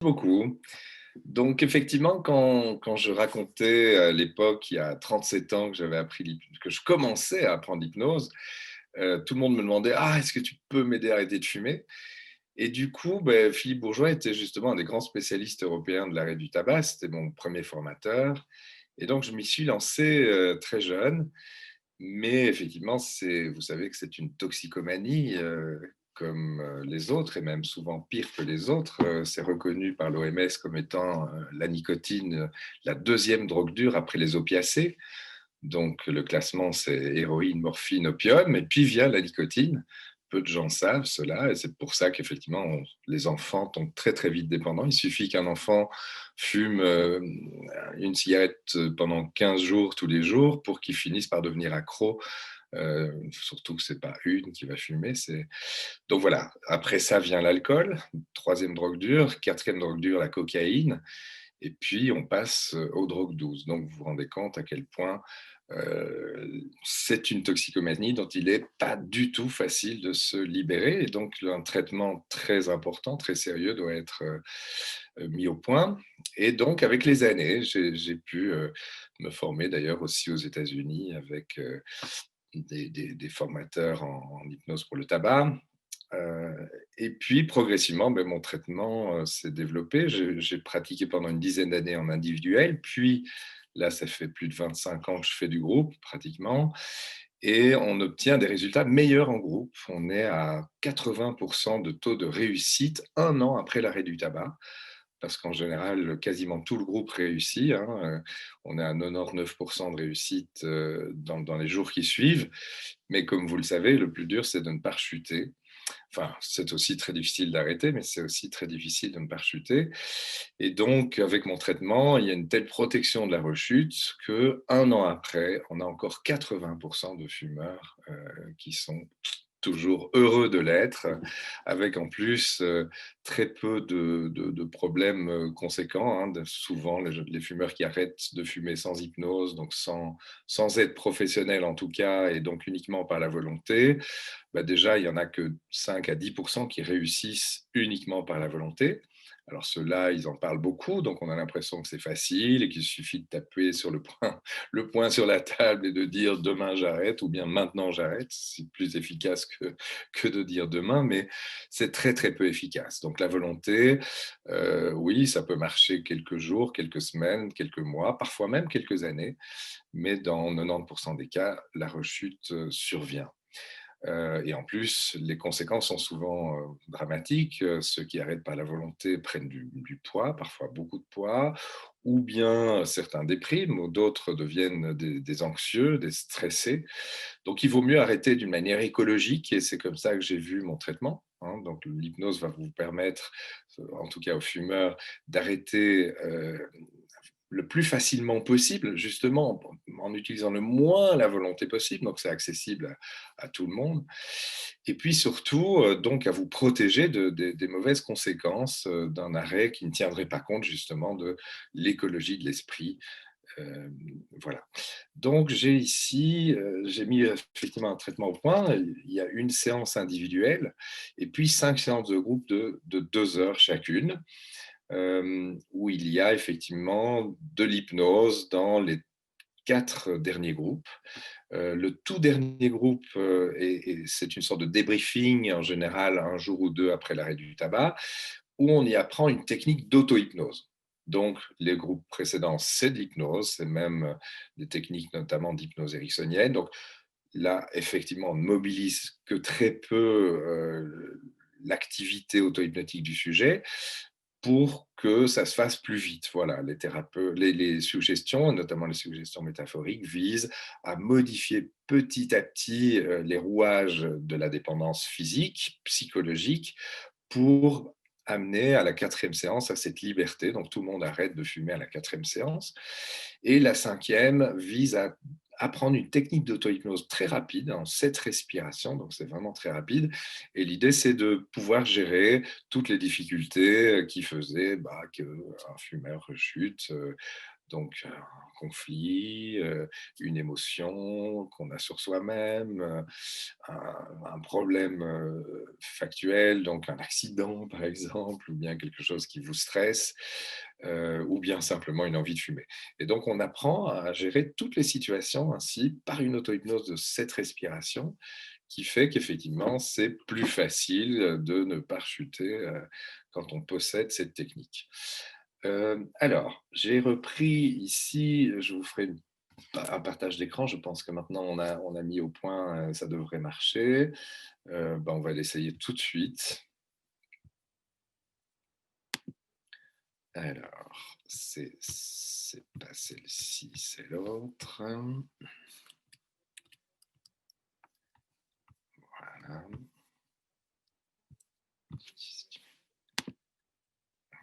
Beaucoup. Donc effectivement, quand je racontais à l'époque, il y a 37 ans que j'avais appris que je commençais à apprendre l'hypnose, tout le monde me demandait: «Ah, est-ce que tu peux m'aider à arrêter de fumer?» Et du coup, Philippe Bourgeois était justement un des grands spécialistes européens de l'arrêt du tabac. C'était mon premier formateur et donc je m'y suis lancé, très jeune. Mais effectivement, vous savez que c'est une toxicomanie, comme, les autres et même souvent pire que les autres. C'est reconnu par l'OMS comme étant, la nicotine, la deuxième drogue dure après les opiacés. Donc le classement, c'est héroïne, morphine, opium et puis vient la nicotine. Peu de gens savent cela et c'est pour ça qu'effectivement, les enfants tombent très, très vite dépendants. Il suffit qu'un enfant fume, une cigarette pendant 15 jours tous les jours pour qu'il finisse par devenir accro, surtout que c'est pas une qui va fumer, c'est donc voilà. Après ça vient l'alcool, troisième drogue dure, quatrième drogue dure, la cocaïne et puis on passe, aux drogues douces. Donc vous vous rendez compte à quel point, c'est une toxicomanie dont il est pas du tout facile de se libérer et donc un traitement très important, très sérieux doit être, mis au point et donc avec les années, j'ai pu, me former d'ailleurs aussi aux États-Unis avec, des formateurs en hypnose pour le tabac. Et puis progressivement, mon traitement, s'est développé. J'ai pratiqué pendant une dizaine d'années en individuel, puis là, ça fait plus de 25 ans que je fais du groupe pratiquement et on obtient des résultats meilleurs en groupe. On est à 80 de taux de réussite 1 an après l'arrêt du tabac parce qu'en général, quasiment tout le groupe réussit, hein, on est à 99 de réussite, dans les jours qui suivent. Mais comme vous le savez, le plus dur, c'est de ne pas rechuter. Enfin, c'est aussi très difficile d'arrêter, mais c'est aussi très difficile de ne pas rechuter. Et donc, avec mon traitement, il y a une telle protection de la rechute que 1 an après, on a encore 80 de fumeurs qui sont toujours heureux de l'être, avec en plus très peu de problèmes conséquents, hein. Souvent, les fumeurs qui arrêtent de fumer sans hypnose, donc sans aide professionnelle en tout cas, et donc uniquement par la volonté, déjà, il y en a que 5 à 10 qui réussissent uniquement par la volonté. Alors ceux-là, ils en parlent beaucoup, donc on a l'impression que c'est facile et qu'il suffit de taper sur le poing sur la table et de dire demain j'arrête ou bien maintenant j'arrête. C'est plus efficace que de dire demain, mais c'est très très peu efficace. Donc la volonté, oui, ça peut marcher quelques jours, quelques semaines, quelques mois, parfois même quelques années, mais dans 90 des cas, la rechute survient. Et en plus, les conséquences sont souvent dramatiques. Ceux qui arrêtent par la volonté prennent du poids, parfois beaucoup de poids, ou bien certains dépriment, ou d'autres deviennent des anxieux, des stressés. Donc il vaut mieux arrêter d'une manière écologique, et c'est comme ça que j'ai vu mon traitement, hein. Donc l'hypnose va vous permettre, en tout cas aux fumeurs, d'arrêter le plus facilement possible, justement en utilisant le moins la volonté possible, donc c'est accessible à tout le monde. Et puis surtout, donc à vous protéger des mauvaises conséquences d'un arrêt qui ne tiendrait pas compte justement de l'écologie de l'esprit. Euh, voilà. Donc j'ai ici, j'ai mis effectivement un traitement au point. Il y a une séance individuelle et puis 5 séances de groupe de 2 heures chacune où il y a effectivement de l'hypnose dans les 4 derniers groupes. Le tout dernier groupe, c'est une sorte de débriefing, en général un jour ou 2 après l'arrêt du tabac, où on y apprend une technique d'auto-hypnose. Donc les groupes précédents, c'est de l'hypnose, c'est même des techniques notamment d'hypnose ericksonienne. Donc là, effectivement, on ne mobilise que très peu l'activité auto-hypnotique du sujet pour que ça se fasse plus vite. Voilà, les thérapeutes, les suggestions, notamment les suggestions métaphoriques, visent à modifier petit à petit les rouages de la dépendance physique, psychologique, pour amener à la quatrième séance à cette liberté. Donc tout le monde arrête de fumer à la quatrième séance. Et la cinquième vise à apprendre une technique d'auto-hypnose très rapide, en 7 respirations, donc c'est vraiment très rapide. Et l'idée, c'est de pouvoir gérer toutes les difficultés qui faisaient qu'un fumeur rechute, Donc, un conflit, une émotion qu'on a sur soi-même, un problème factuel, donc un accident par exemple, ou bien quelque chose qui vous stresse, ou bien simplement une envie de fumer. Et donc, on apprend à gérer toutes les situations ainsi par une auto-hypnose de cette respiration qui fait qu'effectivement, c'est plus facile de ne pas chuter quand on possède cette technique. Alors, j'ai repris ici, je vous ferai un partage d'écran. Je pense que maintenant on a mis au point, ça devrait marcher. On va l'essayer tout de suite. Alors, c'est pas celle-ci, c'est l'autre. Voilà.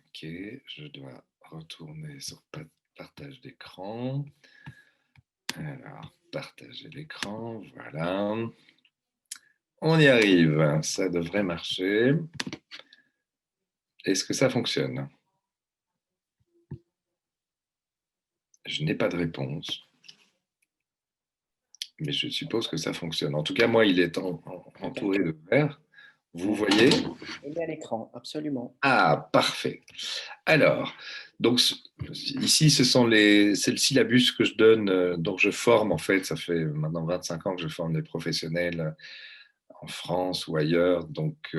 Ok, je dois retourner sur partage d'écran. Alors, partager l'écran, voilà. On y arrive, ça devrait marcher. Est-ce que ça fonctionne? Je n'ai pas de réponse, mais je suppose que ça fonctionne. En tout cas, moi, il est entouré de vert. Vous voyez? Il est à l'écran, absolument. Ah, parfait. Alors, donc ici, c'est le syllabus que je donne, donc je forme en fait, ça fait maintenant 25 ans que je forme des professionnels en France ou ailleurs, donc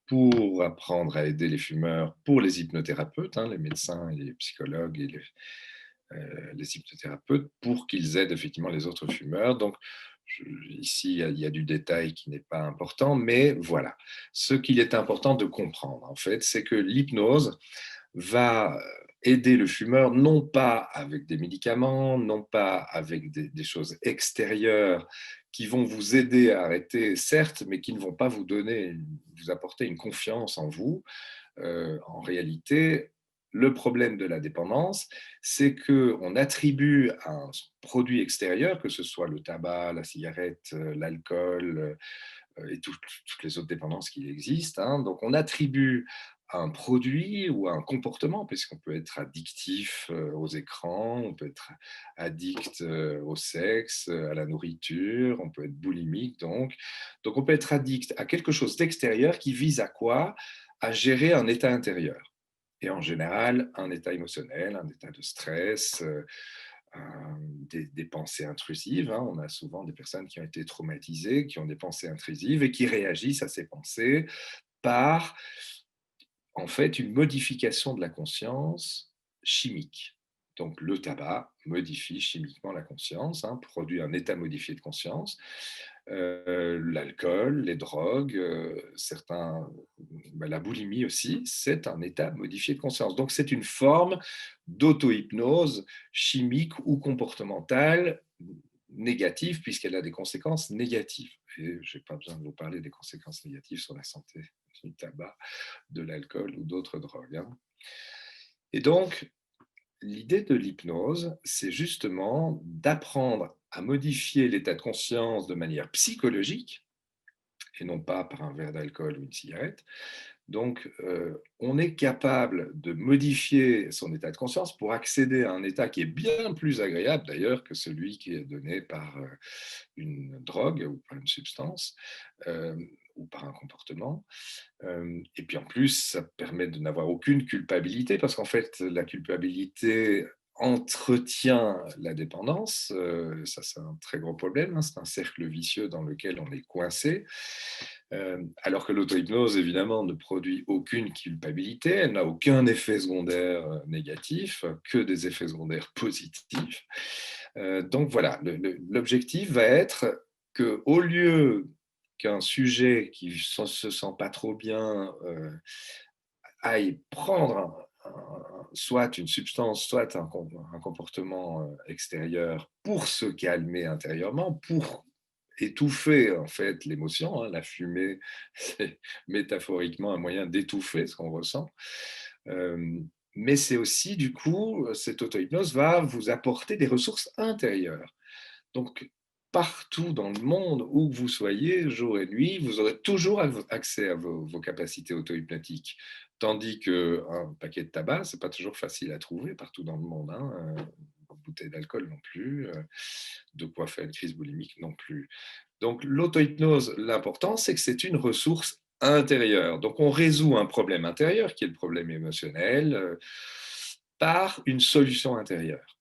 pour apprendre à aider les fumeurs, pour les hypnothérapeutes, hein, les médecins et les psychologues et les hypnothérapeutes, pour qu'ils aident effectivement les autres fumeurs. Donc ici, il y a du détail qui n'est pas important, mais voilà. Ce qu'il est important de comprendre, en fait, c'est que l'hypnose va aider le fumeur non pas avec des médicaments, non pas avec des choses extérieures qui vont vous aider à arrêter, certes, mais qui ne vont pas vous apporter une confiance en vous. En réalité, le problème de la dépendance, c'est qu'on attribue à un produit extérieur, que ce soit le tabac, la cigarette, l'alcool, et toutes les autres dépendances qui existent. Hein. Donc, on attribue à un produit ou à un comportement, puisqu'on peut être addictif aux écrans, on peut être addict au sexe, à la nourriture, on peut être boulimique. Donc, on peut être addict à quelque chose d'extérieur qui vise à quoi? À gérer un état intérieur. Et en général, un état émotionnel, un état de stress, des pensées intrusives. Hein. On a souvent des personnes qui ont été traumatisées, qui ont des pensées intrusives et qui réagissent à ces pensées par, en fait, une modification de la conscience chimique. Donc, le tabac modifie chimiquement la conscience, hein, produit un état modifié de conscience. L'alcool, les drogues, la boulimie aussi, c'est un état modifié de conscience. Donc, c'est une forme d'auto-hypnose chimique ou comportementale négative, puisqu'elle a des conséquences négatives. Et je n'ai pas besoin de vous parler des conséquences négatives sur la santé du tabac, de l'alcool ou d'autres drogues. Hein. Et donc, l'idée de l'hypnose, c'est justement d'apprendre à modifier l'état de conscience de manière psychologique, et non pas par un verre d'alcool ou une cigarette. Donc, on est capable de modifier son état de conscience pour accéder à un état qui est bien plus agréable d'ailleurs que celui qui est donné par une drogue ou par une substance ou par un comportement. Et puis en plus, ça permet de n'avoir aucune culpabilité parce qu'en fait, la culpabilité entretient la dépendance. Ça, c'est un très gros problème. Hein. C'est un cercle vicieux dans lequel on est coincé. Alors que l'auto-hypnose, évidemment, ne produit aucune culpabilité. Elle n'a aucun effet secondaire négatif, que des effets secondaires positifs. Donc voilà, l'objectif va être qu'au lieu qu'un sujet qui ne se sent pas trop bien aille prendre soit une substance, soit un comportement extérieur pour se calmer intérieurement, pour étouffer en fait l'émotion. Hein. La fumée, c'est métaphoriquement un moyen d'étouffer ce qu'on ressent. Mais c'est aussi, du coup, cette auto-hypnose va vous apporter des ressources intérieures. Donc, partout dans le monde, où que vous soyez, jour et nuit, vous aurez toujours accès à vos capacités auto-hypnotiques. Tandis qu'un paquet de tabac, c'est pas toujours facile à trouver partout dans le monde, hein. Une bouteille d'alcool non plus, de quoi faire une crise boulimique non plus. Donc l'auto-hypnose, l'important, c'est que c'est une ressource intérieure. Donc on résout un problème intérieur, qui est le problème émotionnel, par une solution intérieure.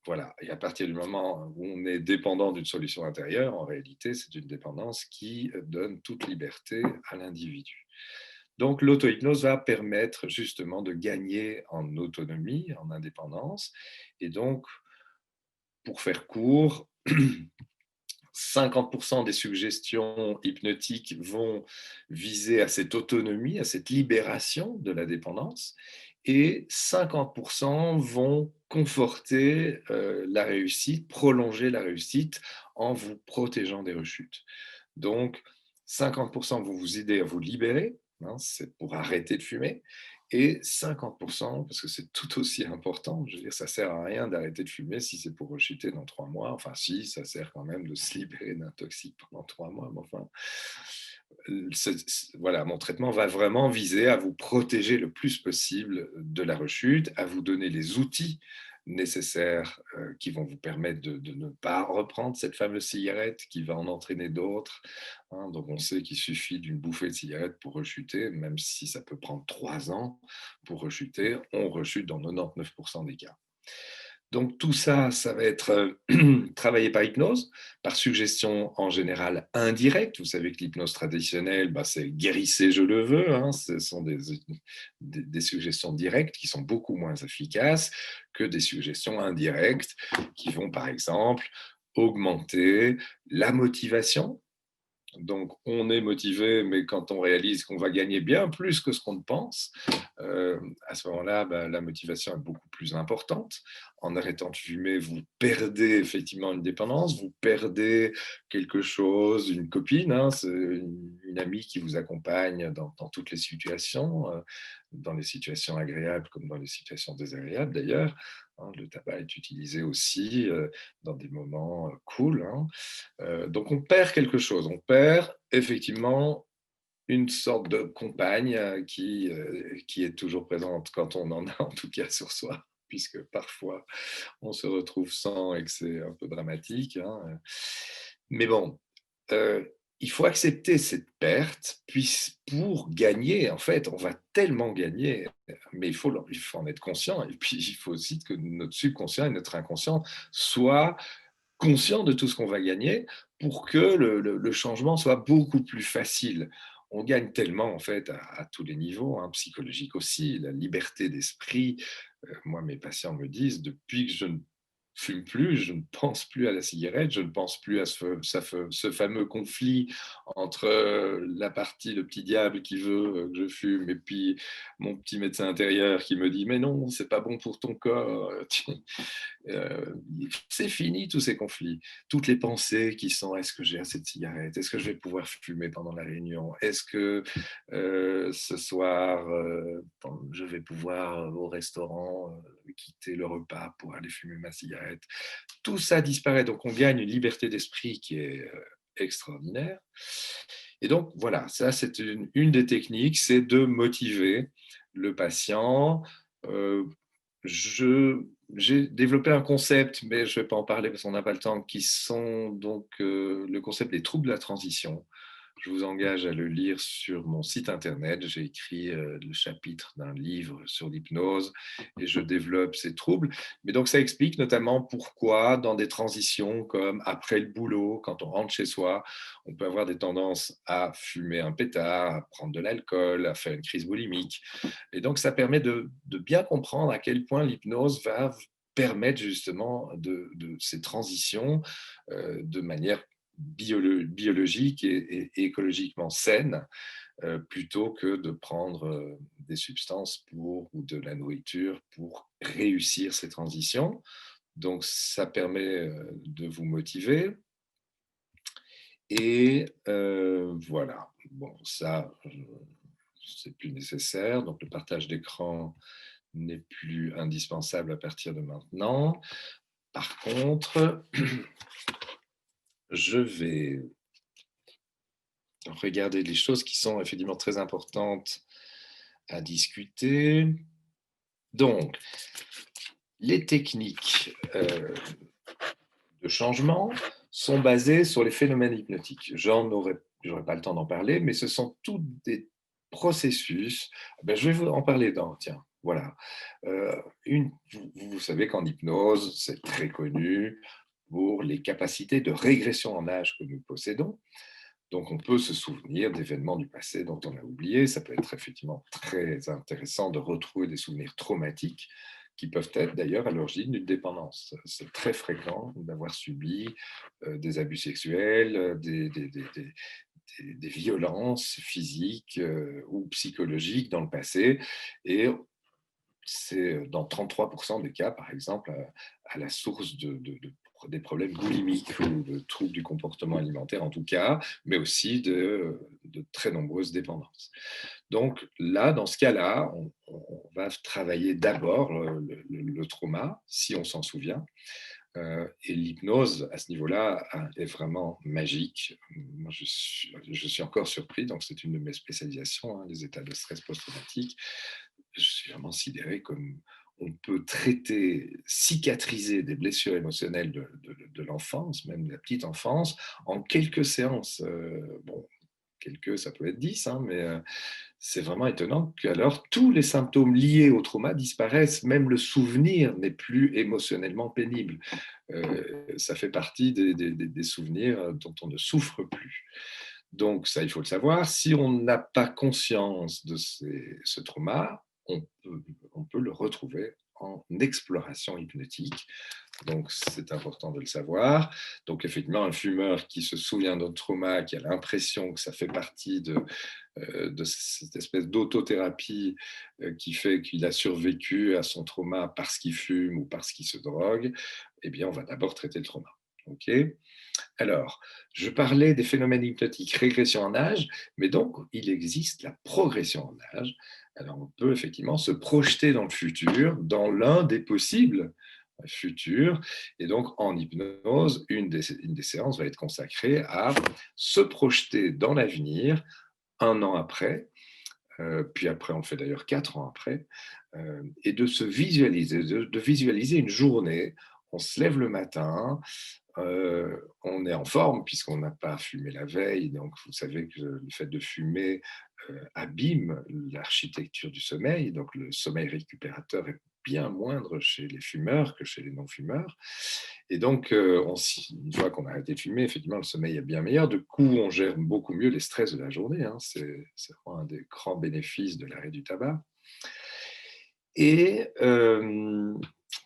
Voilà, et à partir du moment où on est dépendant d'une solution intérieure, en réalité, c'est une dépendance qui donne toute liberté à l'individu. Donc l'auto-hypnose va permettre justement de gagner en autonomie, en indépendance. Et donc, pour faire court, 50% des suggestions hypnotiques vont viser à cette autonomie, à cette libération de la dépendance, et 50% vont conforter la réussite, prolonger la réussite en vous protégeant des rechutes. Donc, 50% vont vous aider à vous libérer, hein, c'est pour arrêter de fumer, et 50%, parce que c'est tout aussi important, je veux dire, ça ne sert à rien d'arrêter de fumer si c'est pour rechuter dans 3 mois. Enfin, si, ça sert quand même de se libérer d'un toxique pendant 3 mois, mais enfin, voilà, mon traitement va vraiment viser à vous protéger le plus possible de la rechute, à vous donner les outils nécessaires qui vont vous permettre de ne pas reprendre cette fameuse cigarette qui va en entraîner d'autres, hein. Donc on sait qu'il suffit d'une bouffée de cigarette pour rechuter, même si ça peut prendre 3 ans pour rechuter, on rechute dans 99% des cas. Donc tout ça, ça va être travaillé par hypnose, par suggestion en général indirecte. Vous savez que l'hypnose traditionnelle, bah, c'est guérissez, je le veux, hein. Ce sont des suggestions directes qui sont beaucoup moins efficaces que des suggestions indirectes qui vont par exemple augmenter la motivation. Donc, on est motivé, mais quand on réalise qu'on va gagner bien plus que ce qu'on pense, à ce moment-là, bah, la motivation est beaucoup plus importante. En arrêtant de fumer, vous perdez effectivement une dépendance, vous perdez quelque chose, une copine, hein, c'est une amie qui vous accompagne dans toutes les situations, dans les situations agréables comme dans les situations désagréables d'ailleurs, hein. Le tabac est utilisé aussi dans des moments cool, hein. Donc on perd quelque chose, on perd effectivement une sorte de compagne qui est toujours présente quand on en a en tout cas sur soi, puisque parfois on se retrouve sans et que c'est un peu dramatique, hein. Mais bon, il faut accepter cette perte pour gagner. En fait, on va tellement gagner, mais il faut en être conscient. Et puis il faut aussi que notre subconscient et notre inconscient soient conscient de tout ce qu'on va gagner pour que le changement soit beaucoup plus facile. On gagne tellement en fait à tous les niveaux, hein, psychologique aussi, la liberté d'esprit. Moi, mes patients me disent, depuis que je ne fume plus, je ne pense plus à la cigarette, je ne pense plus à ce fameux conflit entre la partie, le petit diable qui veut que je fume, et puis mon petit médecin intérieur qui me dit, mais non, c'est pas bon pour ton corps. Euh, c'est fini tous ces conflits, toutes les pensées qui sont est-ce que j'ai assez de cigarettes, est-ce que je vais pouvoir fumer pendant la réunion, est-ce que ce soir je vais pouvoir au restaurant quitter le repas pour aller fumer ma cigarette. Tout ça disparaît, donc on gagne une liberté d'esprit qui est extraordinaire. Et donc voilà, ça c'est une des techniques, c'est de motiver le patient. euh, je, j'ai développé un concept, mais je ne vais pas en parler parce qu'on n'a pas le temps, qui sont donc le concept des troubles de la transition. Je vous engage à le lire sur mon site internet. J'ai écrit le chapitre d'un livre sur l'hypnose et je développe ces troubles. Mais donc ça explique notamment pourquoi dans des transitions comme après le boulot, quand on rentre chez soi, on peut avoir des tendances à fumer un pétard, à prendre de l'alcool, à faire une crise boulimique. Et donc ça permet de bien comprendre à quel point l'hypnose va permettre justement de ces transitions de manière biologique et écologiquement saine, plutôt que de prendre des substances ou de la nourriture pour réussir ces transitions. Donc, ça permet de vous motiver. Et voilà. Bon, ça, c'est plus nécessaire. Donc, le partage d'écran n'est plus indispensable à partir de maintenant. Par contre, je vais regarder les choses qui sont effectivement très importantes à discuter. Donc, les techniques de changement sont basées sur les phénomènes hypnotiques. J'aurais pas le temps d'en parler, mais ce sont tous des processus. Ben, je vais vous en parler dans, tiens, voilà. Vous savez qu'en hypnose, c'est très connu pour les capacités de régression en âge que nous possédons. Donc, on peut se souvenir d'événements du passé dont on a oublié. Ça peut être effectivement très intéressant de retrouver des souvenirs traumatiques qui peuvent être d'ailleurs à l'origine d'une dépendance. C'est très fréquent d'avoir subi des abus sexuels, des violences physiques ou psychologiques dans le passé. Et c'est dans 33% des cas, par exemple, à la source des problèmes boulimiques ou de troubles du comportement alimentaire en tout cas, mais aussi de très nombreuses dépendances. Donc là, dans ce cas-là, on va travailler d'abord le trauma, si on s'en souvient. Et l'hypnose, à ce niveau-là, est vraiment magique. Moi, je suis encore surpris, donc c'est une de mes spécialisations, hein, les états de stress post-traumatique. Je suis vraiment sidéré comme on peut traiter, cicatriser des blessures émotionnelles de l'enfance, même de la petite enfance, en quelques séances. Bon, quelques, ça peut être 10, hein, mais c'est vraiment étonnant qu'alors tous les symptômes liés au trauma disparaissent, même le souvenir n'est plus émotionnellement pénible. Ça fait partie des souvenirs dont on ne souffre plus. Donc ça, il faut le savoir. Si on n'a pas conscience de ce trauma, on peut le retrouver en exploration hypnotique. Donc, c'est important de le savoir. Donc, effectivement, un fumeur qui se souvient d'un trauma, qui a l'impression que ça fait partie de cette espèce d'autothérapie qui fait qu'il a survécu à son trauma parce qu'il fume ou parce qu'il se drogue, eh bien, on va d'abord traiter le trauma. OK ? Alors, je parlais des phénomènes hypnotiques, régression en âge, mais donc il existe la progression en âge. Alors, on peut effectivement se projeter dans le futur, dans l'un des possibles futurs. Et donc, en hypnose, une des séances va être consacrée à se projeter dans l'avenir 1 an après, puis après, on le fait d'ailleurs 4 ans après, et de se visualiser, de visualiser une journée. On se lève le matin, on est en forme puisqu'on n'a pas fumé la veille. Donc, vous savez que le fait de fumer abîme l'architecture du sommeil. Donc, le sommeil récupérateur est bien moindre chez les fumeurs que chez les non-fumeurs. Et donc, une fois qu'on a arrêté de fumer, effectivement, le sommeil est bien meilleur. Du coup, on gère beaucoup mieux les stress de la journée, hein. C'est vraiment un des grands bénéfices de l'arrêt du tabac. Et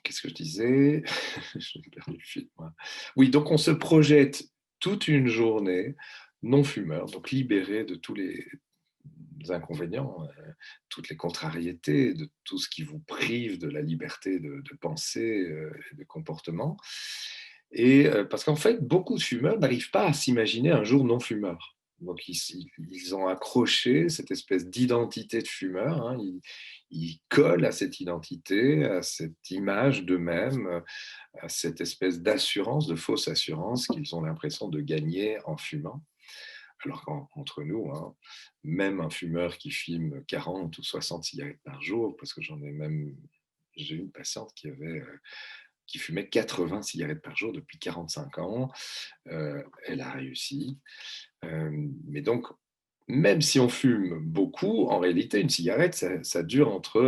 qu'est-ce que je disais? J'ai perdu le fil, moi. Oui, donc on se projette toute une journée non-fumeur, donc libéré de tous les inconvénients, toutes les contrariétés, de tout ce qui vous prive de la liberté de penser et de comportement. Et parce qu'en fait, beaucoup de fumeurs n'arrivent pas à s'imaginer un jour non-fumeur. Donc, ils ont accroché cette espèce d'identité de fumeur, hein. Ils collent à cette identité, à cette image d'eux-mêmes, à cette espèce d'assurance, de fausse assurance qu'ils ont l'impression de gagner en fumant. Alors qu'entre nous, hein, même un fumeur qui fume 40 ou 60 cigarettes par jour, parce que j'ai une patiente qui fumait 80 cigarettes par jour depuis 45 ans, elle a réussi. Mais donc, même si on fume beaucoup, en réalité, une cigarette, ça dure entre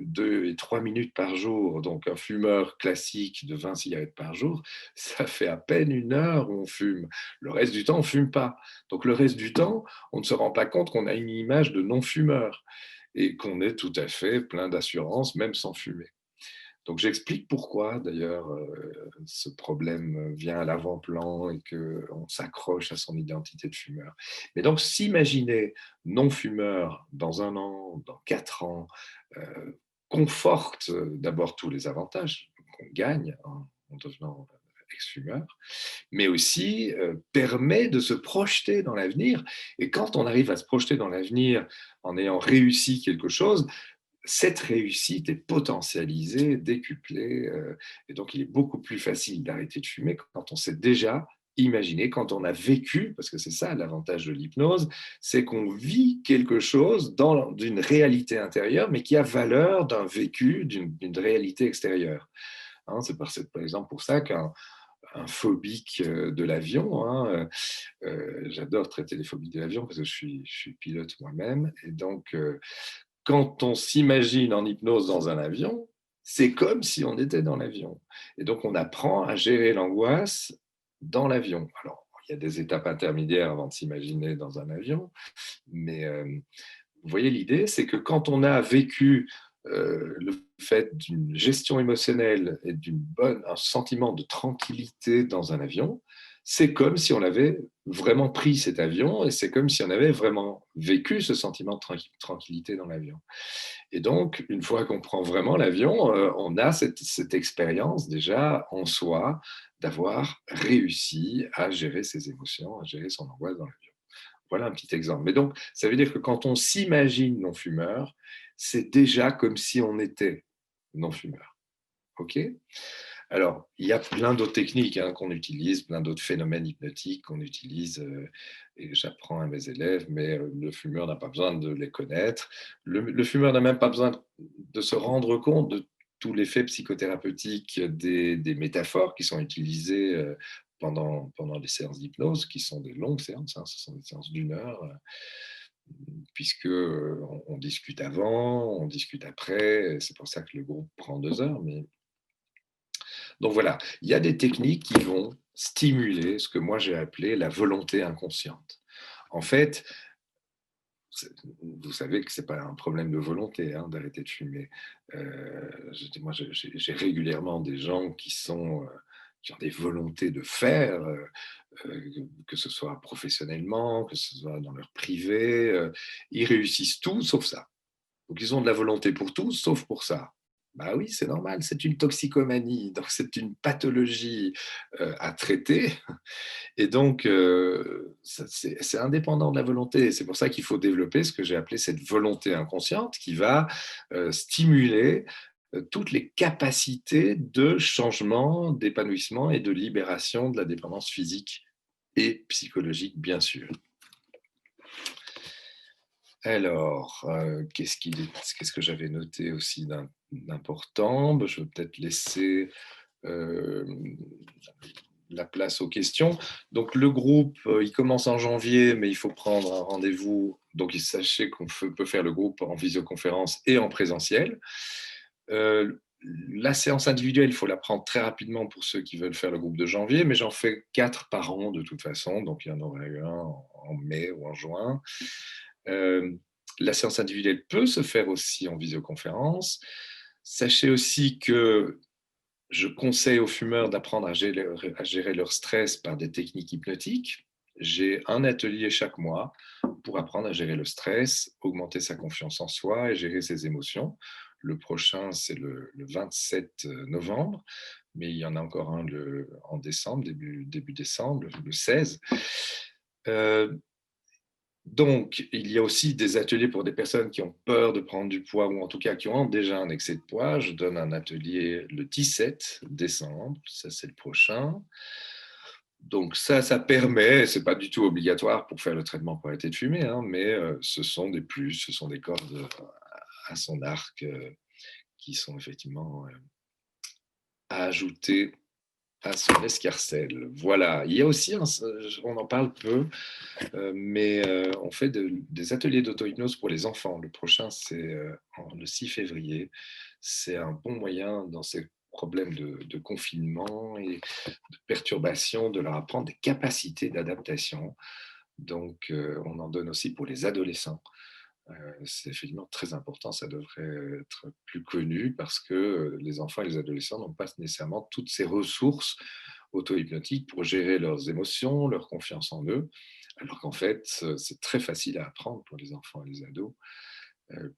2 et 3 minutes par jour. Donc, un fumeur classique de 20 cigarettes par jour, ça fait à peine 1 heure où on fume. Le reste du temps, on ne fume pas. Donc, le reste du temps, on ne se rend pas compte qu'on a une image de non-fumeur et qu'on est tout à fait plein d'assurance, même sans fumer. Donc j'explique pourquoi d'ailleurs ce problème vient à l'avant-plan et qu'on s'accroche à son identité de fumeur. Mais donc s'imaginer non-fumeur dans 1 an, dans 4 ans, conforte d'abord tous les avantages qu'on gagne en devenant ex-fumeur, mais aussi permet de se projeter dans l'avenir. Et quand on arrive à se projeter dans l'avenir en ayant réussi quelque chose, cette réussite est potentialisée, décuplée, et donc il est beaucoup plus facile d'arrêter de fumer quand on sait déjà imaginer quand on a vécu, parce que c'est ça l'avantage de l'hypnose, c'est qu'on vit quelque chose dans d'une réalité intérieure, mais qui a valeur d'un vécu, d'une réalité extérieure. Hein, c'est par exemple pour ça qu'un phobique de l'avion, hein, j'adore traiter les phobies de l'avion parce que je suis pilote moi-même, et donc quand on s'imagine en hypnose dans un avion, c'est comme si on était dans l'avion. Et donc, on apprend à gérer l'angoisse dans l'avion. Alors, il y a des étapes intermédiaires avant de s'imaginer dans un avion, mais vous voyez l'idée, c'est que quand on a vécu le fait d'une gestion émotionnelle et un sentiment de tranquillité dans un avion, c'est comme si on avait vraiment pris cet avion et c'est comme si on avait vraiment vécu ce sentiment de tranquillité dans l'avion. Et donc, une fois qu'on prend vraiment l'avion, on a cette expérience déjà en soi d'avoir réussi à gérer ses émotions, à gérer son angoisse dans l'avion. Voilà un petit exemple. Mais donc, ça veut dire que quand on s'imagine non-fumeur, c'est déjà comme si on était non-fumeur. OK? Alors, il y a plein d'autres techniques hein, qu'on utilise, plein d'autres phénomènes hypnotiques qu'on utilise, et j'apprends à mes élèves, mais le fumeur n'a pas besoin de les connaître. Le fumeur n'a même pas besoin de se rendre compte de tout l'effet psychothérapeutique des métaphores qui sont utilisées pendant les séances d'hypnose, qui sont des longues séances, hein, ce sont des séances d'une heure, puisque on discute avant, on discute après, c'est pour ça que le groupe prend 2 heures, mais donc voilà, il y a des techniques qui vont stimuler ce que moi j'ai appelé la volonté inconsciente. En fait, vous savez que ce n'est pas un problème de volonté hein, d'arrêter de fumer. Moi, j'ai régulièrement des gens qui ont des volontés de faire, que ce soit professionnellement, que ce soit dans leur privé. Ils réussissent tout sauf ça. Donc, ils ont de la volonté pour tout, sauf pour ça. Bah oui, c'est normal, c'est une toxicomanie, donc c'est une pathologie à traiter. Et donc, c'est indépendant de la volonté. C'est pour ça qu'il faut développer ce que j'ai appelé cette volonté inconsciente qui va stimuler toutes les capacités de changement, d'épanouissement et de libération de la dépendance physique et psychologique, bien sûr. Alors, qu'est-ce que j'avais noté aussi d'important? Je vais peut-être laisser la place aux questions. Donc, le groupe, il commence en janvier, mais il faut prendre un rendez-vous. Donc, sachez qu'on peut faire le groupe en visioconférence et en présentiel. La séance individuelle, il faut la prendre très rapidement pour ceux qui veulent faire le groupe de janvier, mais j'en fais 4 par an de toute façon, donc il y en aura eu un en mai ou en juin. La séance individuelle peut se faire aussi en visioconférence. Sachez aussi que je conseille aux fumeurs d'apprendre à gérer leur stress par des techniques hypnotiques. J'ai un atelier chaque mois pour apprendre à gérer le stress, augmenter sa confiance en soi et gérer ses émotions. Le prochain, c'est le 27 novembre, mais il y en a encore un en décembre, début décembre, le 16. Donc, il y a aussi des ateliers pour des personnes qui ont peur de prendre du poids ou en tout cas qui ont déjà un excès de poids. Je donne un atelier le 17 décembre, ça c'est le prochain. Donc ça permet, c'est pas du tout obligatoire pour faire le traitement pour arrêter de fumer, hein, mais ce sont des plus, ce sont des cordes à son arc qui sont effectivement à ajouter à son escarcelle. Voilà. Il y a aussi, on en parle peu, mais on fait des ateliers d'auto-hypnose pour les enfants. Le prochain, c'est le 6 février. C'est un bon moyen dans ces problèmes de confinement et de perturbation de leur apprendre des capacités d'adaptation. Donc, on en donne aussi pour les adolescents. C'est effectivement très important, ça devrait être plus connu parce que les enfants et les adolescents n'ont pas nécessairement toutes ces ressources auto-hypnotiques pour gérer leurs émotions, leur confiance en eux, alors qu'en fait, c'est très facile à apprendre pour les enfants et les ados,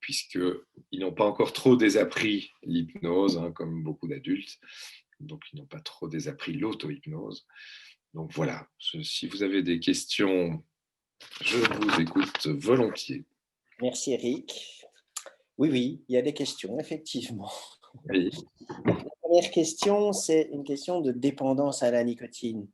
puisqu'ils n'ont pas encore trop désappris l'hypnose, hein, comme beaucoup d'adultes, donc ils n'ont pas trop désappris l'auto-hypnose. Donc voilà, si vous avez des questions, je vous écoute volontiers. Merci Eric. Oui, oui, il y a des questions, effectivement. Oui. première question, c'est une question de dépendance à la nicotine.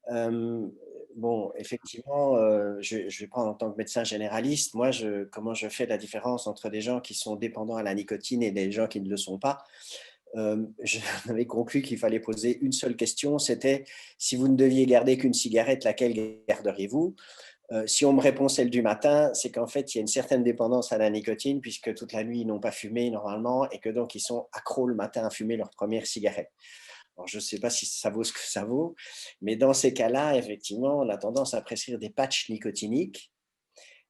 Hem, bon, effectivement, je vais prendre en tant que médecin généraliste, moi, comment je fais la différence entre des gens qui sont dépendants à la nicotine et des gens qui ne le sont pas? J'en avais conclu qu'il fallait poser une seule question, c'était: «Si vous ne deviez garder qu'une cigarette, laquelle garderiez-vous?» Si on me répond celle du matin, c'est qu'en fait, il y a une certaine dépendance à la nicotine puisque toute la nuit, ils n'ont pas fumé normalement et que donc ils sont accros le matin à fumer leur première cigarette. Alors, je ne sais pas si ça vaut ce que ça vaut, mais dans ces cas-là, effectivement, on a tendance à prescrire des patchs nicotiniques.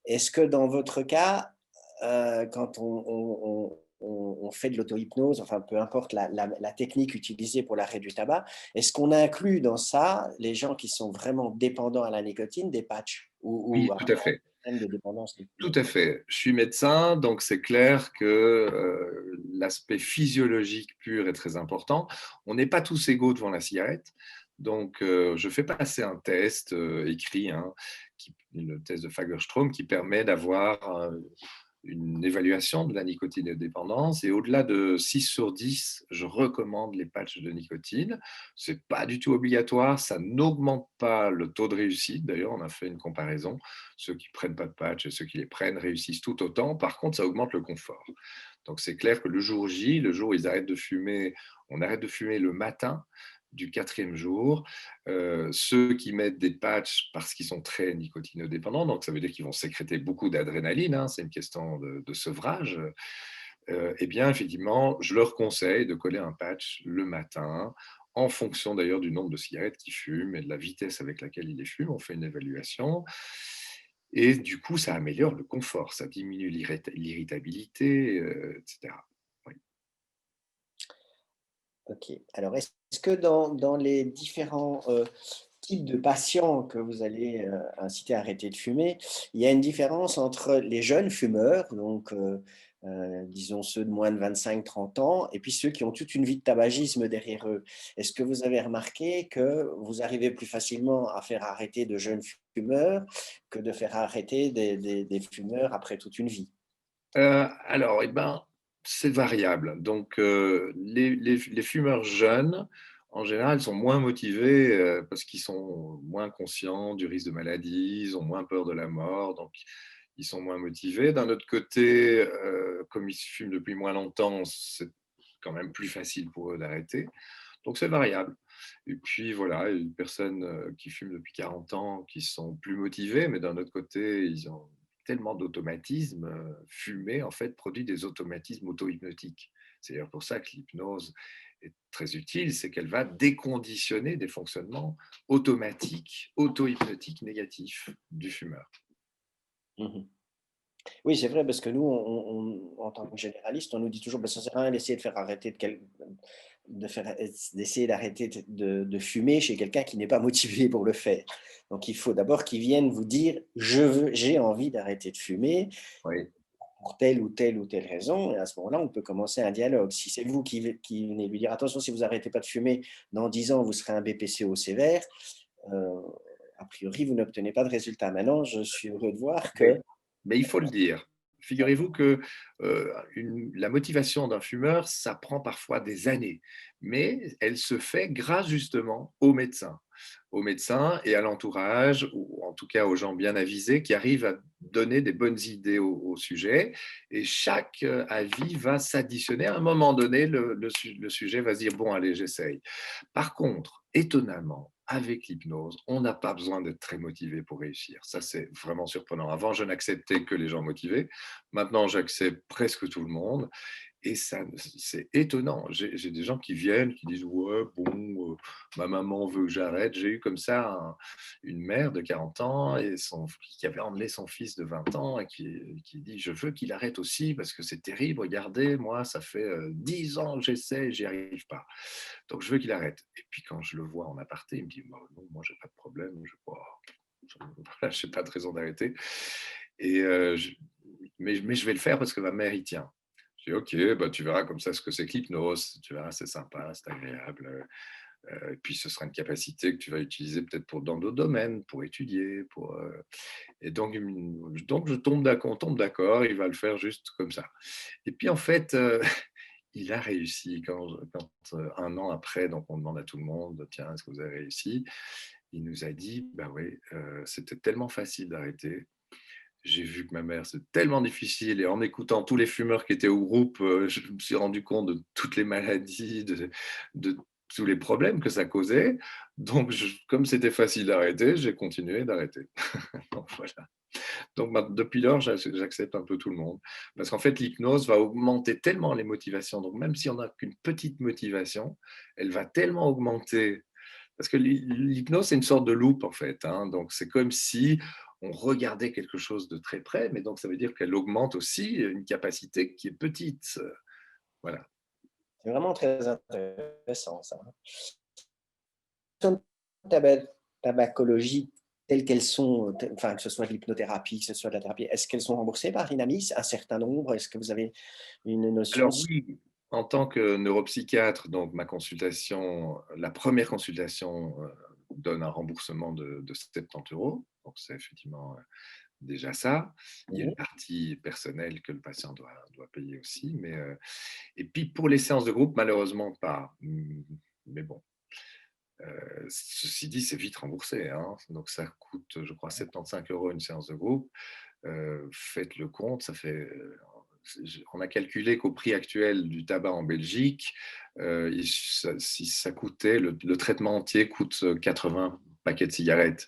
Est-ce que dans votre cas, quand on fait de l'auto-hypnose, enfin peu importe la technique utilisée pour l'arrêt du tabac, est-ce qu'on inclut dans ça les gens qui sont vraiment dépendants à la nicotine, des patchs Oui, ou tout à un fait. problème de dépendance Tout à fait. Je suis médecin, donc c'est clair que l'aspect physiologique pur est très important. On n'est pas tous égaux devant la cigarette. Donc, je fais passer un test écrit, hein, le test de Fagerström, qui permet d'avoir une évaluation de la nicotine-dépendance. Et au-delà de 6 sur 10, je recommande les patchs de nicotine. Ce n'est pas du tout obligatoire, ça n'augmente pas le taux de réussite. D'ailleurs, on a fait une comparaison. Ceux qui ne prennent pas de patch et ceux qui les prennent réussissent tout autant. Par contre, ça augmente le confort. Donc, c'est clair que le jour J, le jour où ils arrêtent de fumer, on arrête de fumer le matin du quatrième jour. Ceux qui mettent des patchs parce qu'ils sont très nicotinodépendants, donc ça veut dire qu'ils vont sécréter beaucoup d'adrénaline, hein, c'est une question de sevrage, eh bien, effectivement, je leur conseille de coller un patch le matin, en fonction d'ailleurs du nombre de cigarettes qu'ils fument et de la vitesse avec laquelle ils les fument. On fait une évaluation. Et du coup, ça améliore le confort, ça diminue l'irritabilité, etc. Oui. OK. Alors est-ce que dans les différents, types de patients que vous allez, inciter à arrêter de fumer, il y a une différence entre les jeunes fumeurs, donc disons ceux de moins de 25-30 ans et puis ceux qui ont toute une vie de tabagisme derrière eux? Est-ce que vous avez remarqué que vous arrivez plus facilement à faire arrêter de jeunes fumeurs que de faire arrêter des fumeurs après toute une vie? Alors, eh ben, c'est variable. Donc, les fumeurs jeunes, en général, sont moins motivés, parce qu'ils sont moins conscients du risque de maladie, ils ont moins peur de la mort, donc ils sont moins motivés. D'un autre côté, comme ils fument depuis moins longtemps, c'est quand même plus facile pour eux d'arrêter. Donc c'est variable. Et puis voilà, il y a des personnes qui fument depuis 40 ans qui sont plus motivées, mais d'un autre côté, ils ont tellement d'automatismes. Fumer, en fait, produit des automatismes auto-hypnotiques. C'est d'ailleurs pour ça que l'hypnose est très utile, c'est qu'elle va déconditionner des fonctionnements automatiques, auto-hypnotiques négatifs du fumeur. Mmh. Oui, c'est vrai parce que nous, en tant que généraliste, on nous dit toujours: «Bah, ça sert à rien d'essayer de faire arrêter de faire d'essayer d'arrêter de fumer chez quelqu'un qui n'est pas motivé pour le faire». Donc il faut d'abord qu'il vienne vous dire: j'ai envie d'arrêter de fumer Oui, pour telle ou telle raison» et à ce moment-là, on peut commencer un dialogue. Si c'est vous qui venez lui dire: «Attention, si vous arrêtez pas de fumer, dans 10 ans, vous serez un BPCO sévère», heu, a priori, vous n'obtenez pas de résultat. Maintenant, je suis heureux de voir que mais il faut le dire. Figurez-vous que la motivation d'un fumeur, ça prend parfois des années, mais elle se fait grâce justement aux médecins et à l'entourage, ou en tout cas aux gens bien avisés qui arrivent à donner des bonnes idées au sujet. Et chaque avis va s'additionner. À un moment donné, le sujet va se dire, bon, allez, j'essaye. Par contre, étonnamment, avec l'hypnose, on n'a pas besoin d'être très motivé pour réussir. Ça, c'est vraiment surprenant. Avant, je n'acceptais que les gens motivés. Maintenant, j'accepte presque tout le monde. Et ça, c'est étonnant. J'ai des gens qui viennent, qui disent: «Ouais, bon, ma maman veut que j'arrête». J'ai eu comme ça une mère de 40 ans et qui avait emmené son fils de 20 ans et qui dit: «Je veux qu'il arrête aussi parce que c'est terrible. Regardez, moi, ça fait 10 ans que j'essaie, j'y arrive pas. Donc je veux qu'il arrête». Et puis quand je le vois en aparté, il me dit: «Bah, non, moi, j'ai pas de problème. Je voilà, j'ai pas de raison d'arrêter». Et mais je vais le faire parce que ma mère y tient. Je dis: «OK, bah, tu verras comme ça ce que c'est que l'hypnose, tu verras, c'est sympa, c'est agréable, et puis ce sera une capacité que tu vas utiliser peut-être dans d'autres domaines, pour étudier, et donc je tombe d'accord, on tombe d'accord, il va le faire juste comme ça». Et puis en fait, il a réussi. Quand, 1 an après, donc on demande à tout le monde: «Tiens, est-ce que vous avez réussi?» Il nous a dit: «Bah oui, c'était tellement facile d'arrêter. J'ai vu que ma mère, c'est tellement difficile et en écoutant tous les fumeurs qui étaient au groupe, je me suis rendu compte de toutes les maladies, de tous les problèmes que ça causait. Donc comme c'était facile d'arrêter, j'ai continué d'arrêter». Donc voilà. Donc depuis lors, j'accepte un peu tout le monde. Parce qu'en fait, l'hypnose va augmenter tellement les motivations. Donc même si on n'a qu'une petite motivation, elle va tellement augmenter. Parce que l'hypnose, c'est une sorte de loupe, en fait, hein. Donc c'est comme si on regardait quelque chose de très près, mais donc ça veut dire qu'elle augmente aussi une capacité qui est petite. Voilà. C'est vraiment très intéressant ça. Taba tabacologie telles qu'elles sont, enfin, que ce soit de l'hypnothérapie, que ce soit de la thérapie, est-ce qu'elles sont remboursées par l'INAMIS? Un certain nombre? Est-ce que vous avez une notion Alors si oui, en tant que neuropsychiatre, donc ma consultation, la première consultation, donne un remboursement de 70 €. Donc c'est effectivement, déjà ça. Il y a mmh une partie personnelle que le patient doit payer aussi, mais et puis pour les séances de groupe, malheureusement pas. Mais bon, ceci dit, c'est vite remboursé, hein. Donc ça coûte, je crois 75 € une séance de groupe. Faites le compte, ça fait, on a calculé qu'au prix actuel du tabac en Belgique, si ça coûtait le traitement entier coûte, 80 paquets de cigarettes.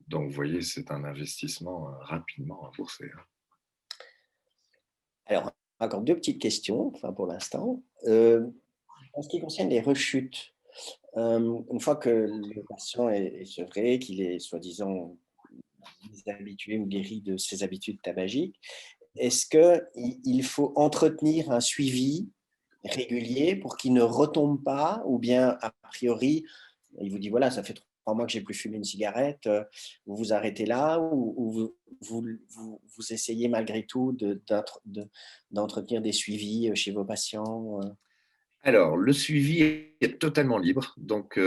Donc vous voyez, c'est un investissement, rapidement remboursé, hein. Alors, encore 2 petites questions, enfin pour l'instant. En ce qui concerne les rechutes, une fois que le patient est sevré, qu'il est soi-disant déshabitué ou guéri de ses habitudes tabagiques, est-ce qu'il faut entretenir un suivi régulier pour qu'il ne retombe pas? Ou bien, a priori, il vous dit: «Voilà, ça fait 3 mois que j'ai plus fumé une cigarette», vous vous arrêtez là ou vous essayez malgré tout d'entretenir des suivis, chez vos patients? Alors, le suivi est totalement libre. Donc,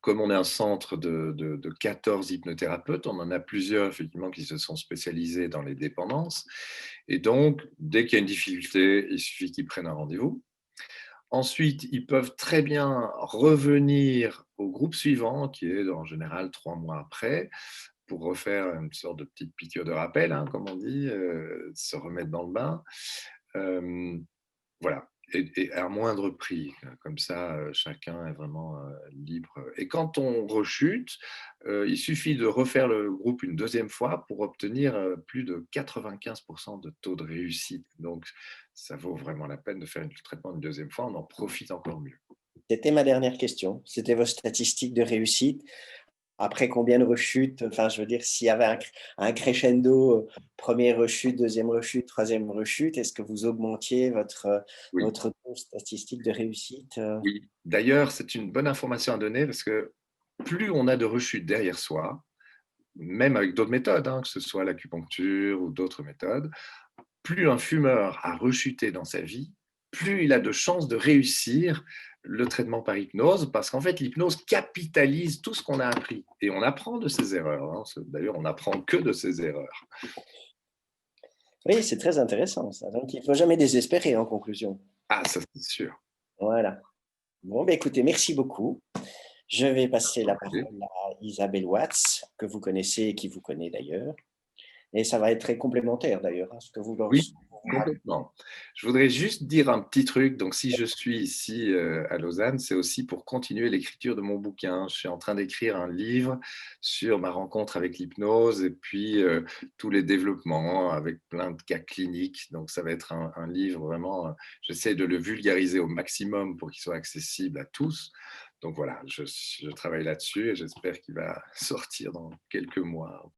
comme on est un centre de 14 hypnothérapeutes, on en a plusieurs effectivement qui se sont spécialisés dans les dépendances. Et donc, dès qu'il y a une difficulté, il suffit qu'ils prennent un rendez-vous. Ensuite, ils peuvent très bien revenir au groupe suivant, qui est en général 3 mois après, pour refaire une sorte de petite piqûre de rappel, hein, comme on dit, se remettre dans le bain. Hem Voilà, et à moindre prix, comme ça, chacun est vraiment, libre, et quand on rechute, il suffit de refaire le groupe une deuxième fois pour obtenir, plus de 95 de taux de réussite. Donc ça vaut vraiment la peine de faire le traitement une deuxième fois, on en profite encore mieux. C'était ma dernière question. C'était vos statistiques de réussite. Après combien de rechutes? Enfin, je veux dire, s'il y avait un crescendo, 1 rechute, 2e rechute, 3e rechute, est-ce que vous augmentiez Oui, votre taux statistique de réussite? oui. D'ailleurs, c'est une bonne information à donner parce que plus on a de rechutes derrière soi, même avec d'autres méthodes, hein, que ce soit l'acupuncture ou d'autres méthodes, plus un fumeur a rechuté dans sa vie, plus il a de chances de réussir le traitement par hypnose, parce qu'en fait, l'hypnose capitalise tout ce qu'on a appris et on apprend de ses erreurs, hein. D'ailleurs, on n'apprend que de ses erreurs. Oui, c'est très intéressant ça. Donc il ne faut jamais désespérer en conclusion. Ah, ça, c'est sûr. Voilà. Bon, beh, écoutez, merci beaucoup. Je vais passer la parole à Isabelle Watts, que vous connaissez et qui vous connaît d'ailleurs. Et ça va être très complémentaire d'ailleurs, hein, ce que vous leur Oui, vous racontez. complètement. Je voudrais juste dire un petit truc. Donc, si je suis ici, à Lausanne, c'est aussi pour continuer l'écriture de mon bouquin. Je suis en train d'écrire un livre sur ma rencontre avec l'hypnose et puis, tous les développements avec plein de cas cliniques. Donc ça va être un livre vraiment, j'essaie de le vulgariser au maximum pour qu'il soit accessible à tous. Donc voilà, je travaille là-dessus et j'espère qu'il va sortir dans quelques mois.